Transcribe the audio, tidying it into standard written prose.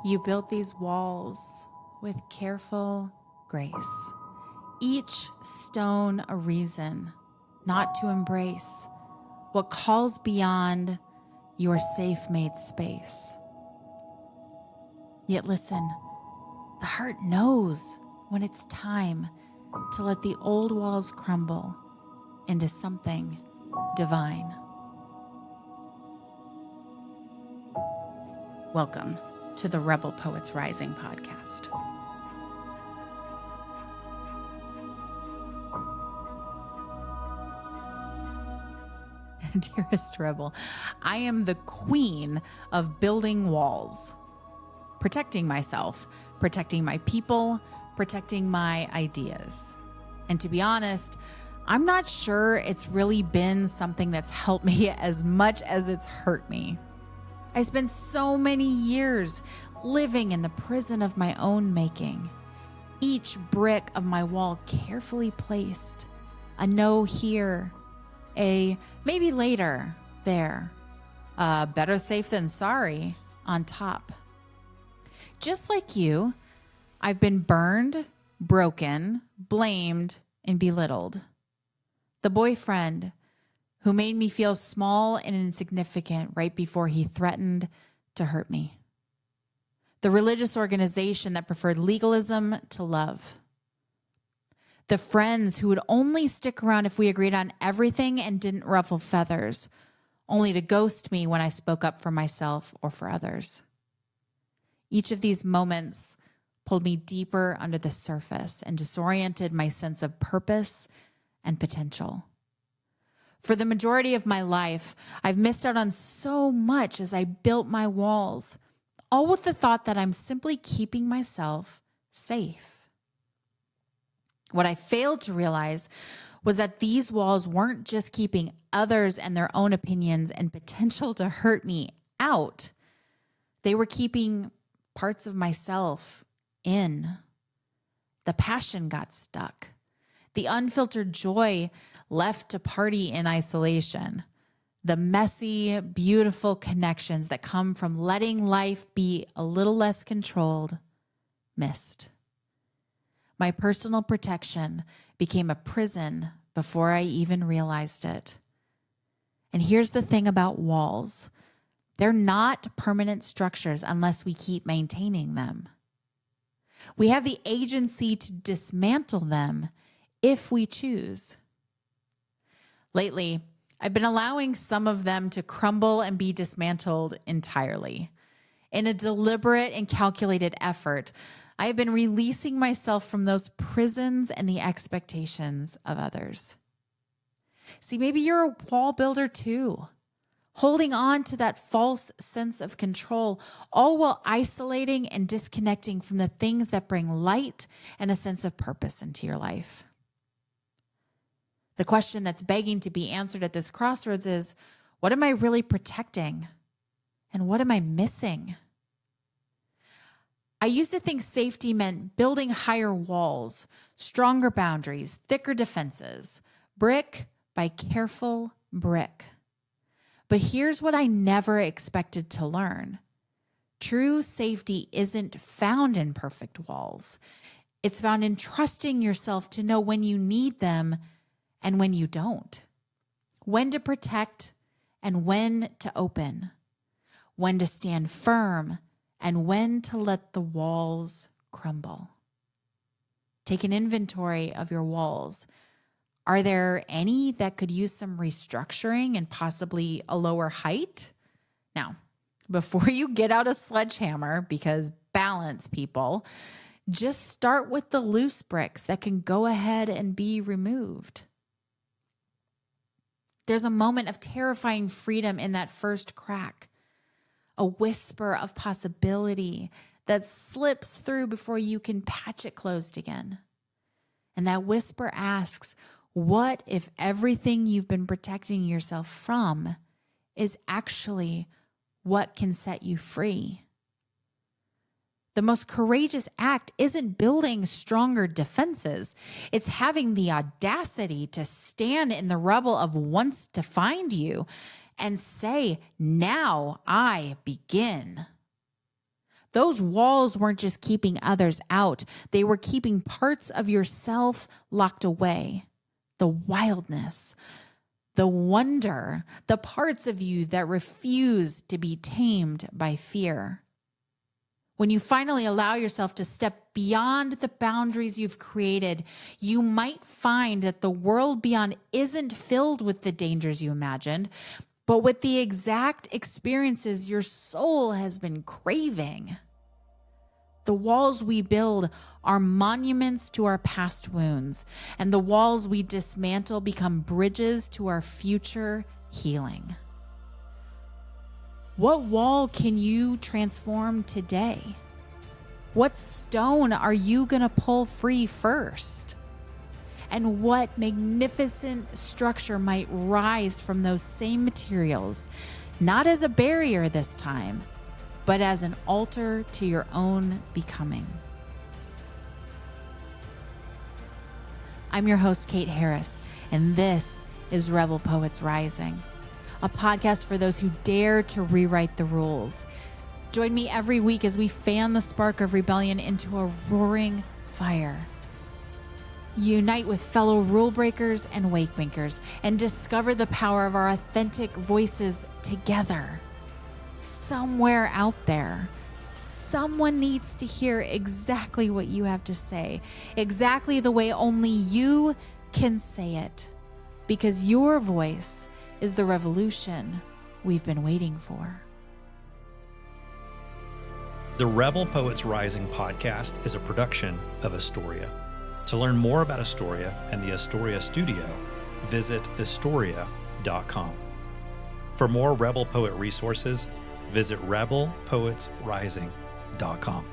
You built these walls with careful grace, each stone a reason not to embrace what calls beyond your safe-made space. Yet listen, the heart knows when it's time to let the old walls crumble into something divine. Welcome to the Rebel Poets Rising podcast. Dearest Rebel, I am the queen of building walls, protecting myself, protecting my people, protecting my ideas. And to be honest, I'm not sure it's really been something that's helped me as much as it's hurt me. I spent so many years living in the prison of my own making, each brick of my wall carefully placed, a no here, a maybe later there, better safe than sorry on top. Just like you, I've been burned, broken, blamed, and belittled. The boyfriend who made me feel small and insignificant right before he threatened to hurt me. The religious organization that preferred legalism to love. The friends who would only stick around if we agreed on everything and didn't ruffle feathers, only to ghost me when I spoke up for myself or for others. Each of these moments pulled me deeper under the surface and disoriented my sense of purpose and potential. For the majority of my life, I've missed out on so much as I built my walls, all with the thought that I'm simply keeping myself safe. What I failed to realize was that these walls weren't just keeping others and their own opinions and potential to hurt me out. They were keeping parts of myself in. The passion got stuck. The unfiltered joy left to party in isolation. The messy, beautiful connections that come from letting life be a little less controlled, missed. My personal protection became a prison before I even realized it. And here's the thing about walls. They're not permanent structures unless we keep maintaining them. We have the agency to dismantle them if we choose. Lately, I've been allowing some of them to crumble and be dismantled entirely. In a deliberate and calculated effort, I have been releasing myself from those prisons and the expectations of others. See, maybe you're a wall builder too, holding on to that false sense of control, all while isolating and disconnecting from the things that bring light and a sense of purpose into your life. The question that's begging to be answered at this crossroads is, what am I really protecting? And what am I missing? I used to think safety meant building higher walls, stronger boundaries, thicker defenses, brick by careful brick. But here's what I never expected to learn. True safety isn't found in perfect walls. It's found in trusting yourself to know when you need them and when you don't, when to protect and when to open, when to stand firm and when to let the walls crumble. Take an inventory of your walls. Are there any that could use some restructuring and possibly a lower height? Now, before you get out a sledgehammer, because balance, people, just start with the loose bricks that can go ahead and be removed. There's a moment of terrifying freedom in that first crack, a whisper of possibility that slips through before you can patch it closed again. And that whisper asks, what if everything you've been protecting yourself from is actually what can set you free? The most courageous act isn't building stronger defenses. It's having the audacity to stand in the rubble of once to find you and say, now I begin. Those walls weren't just keeping others out. They were keeping parts of yourself locked away. The wildness, the wonder, the parts of you that refuse to be tamed by fear. When you finally allow yourself to step beyond the boundaries you've created, you might find that the world beyond isn't filled with the dangers you imagined, but with the exact experiences your soul has been craving. The walls we build are monuments to our past wounds, and the walls we dismantle become bridges to our future healing. What wall can you transform today? What stone are you going to pull free first? And what magnificent structure might rise from those same materials, not as a barrier this time, but as an altar to your own becoming? I'm your host, Kate Harris, and this is Rebel Poets Rising, a podcast for those who dare to rewrite the rules. Join me every week as we fan the spark of rebellion into a roaring fire. Unite with fellow rule breakers and wake makers and discover the power of our authentic voices together. Somewhere out there, someone needs to hear exactly what you have to say, exactly the way only you can say it, because your voice is the revolution we've been waiting for. The Rebel Poets Rising podcast is a production of Istoria. To learn more about Istoria and the Istoria studio, visit Istoria.com. For more Rebel Poet resources, visit rebelpoetsrising.com.